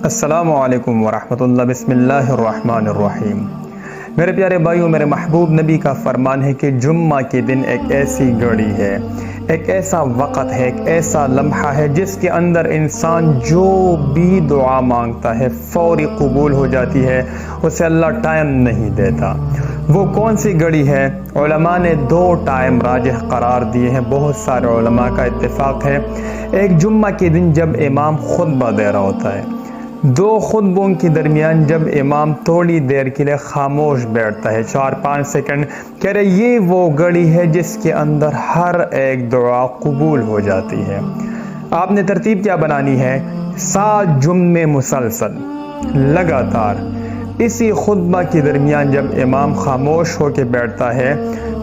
السلام علیکم ورحمۃ اللہ۔ بسم اللہ الرحمن الرحیم۔ میرے پیارے بھائیوں، میرے محبوب نبی کا فرمان ہے کہ جمعہ کے دن ایک ایسی گھڑی ہے، ایک ایسا وقت ہے، ایک ایسا لمحہ ہے جس کے اندر انسان جو بھی دعا مانگتا ہے فوری قبول ہو جاتی ہے، اسے اللہ ٹائم نہیں دیتا۔ وہ کون سی گھڑی ہے؟ علماء نے 2 ٹائم راجح قرار دیے ہیں، بہت سارے علماء کا اتفاق ہے۔ ایک جمعہ کے دن جب امام خطبہ دے رہا ہوتا ہے، 2 خطبوں کے درمیان جب امام تھوڑی دیر کے لیے خاموش بیٹھتا ہے، 4-5 سیکنڈ، کہہ رہے یہ وہ گھڑی ہے جس کے اندر ہر ایک دعا قبول ہو جاتی ہے۔ آپ نے ترتیب کیا بنانی ہے؟ 7 جمعے مسلسل لگاتار اسی خطبہ کے درمیان جب امام خاموش ہو کے بیٹھتا ہے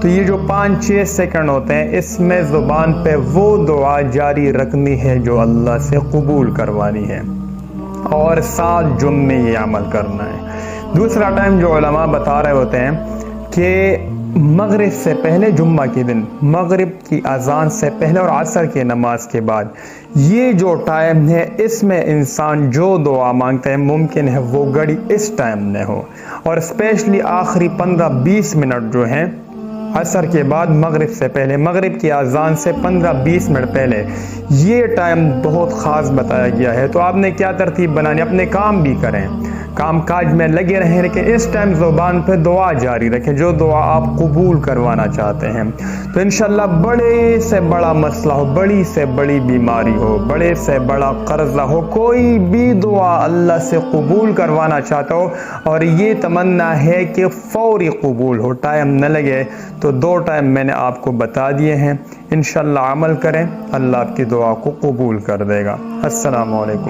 تو یہ جو 5-6 سیکنڈ ہوتے ہیں، اس میں زبان پہ وہ دعا جاری رکھنی ہے جو اللہ سے قبول کروانی ہے، اور 7 جمعے یہ عمل کرنا ہے۔ دوسرا ٹائم جو علماء بتا رہے ہوتے ہیں کہ مغرب سے پہلے، جمعہ کے دن مغرب کی اذان سے پہلے اور عصر کی نماز کے بعد، یہ جو ٹائم ہے اس میں انسان جو دعا مانگتا ہے ممکن ہے وہ گھڑی اس ٹائم نہ ہو، اور اسپیشلی آخری 15-20 منٹ جو ہیں عصر کے بعد مغرب سے پہلے، مغرب کی اذان سے 15-20 منٹ پہلے، یہ ٹائم بہت خاص بتایا گیا ہے۔ تو آپ نے کیا ترتیب بنانی؟ اپنے کام بھی کریں، کام کاج میں لگے رہیں، لیکن اس ٹائم زبان پہ دعا جاری رکھیں جو دعا آپ قبول کروانا چاہتے ہیں۔ تو انشاءاللہ بڑے سے بڑا مسئلہ ہو، بڑی سے بڑی بیماری ہو، بڑے سے بڑا قرضہ ہو، کوئی بھی دعا اللہ سے قبول کروانا چاہتا ہو اور یہ تمنا ہے کہ فوری قبول ہو، ٹائم نہ لگے، تو 2 ٹائم میں نے آپ کو بتا دیے ہیں۔ انشاءاللہ عمل کریں، اللہ آپ کی دعا کو قبول کر دے گا۔ السلام علیکم۔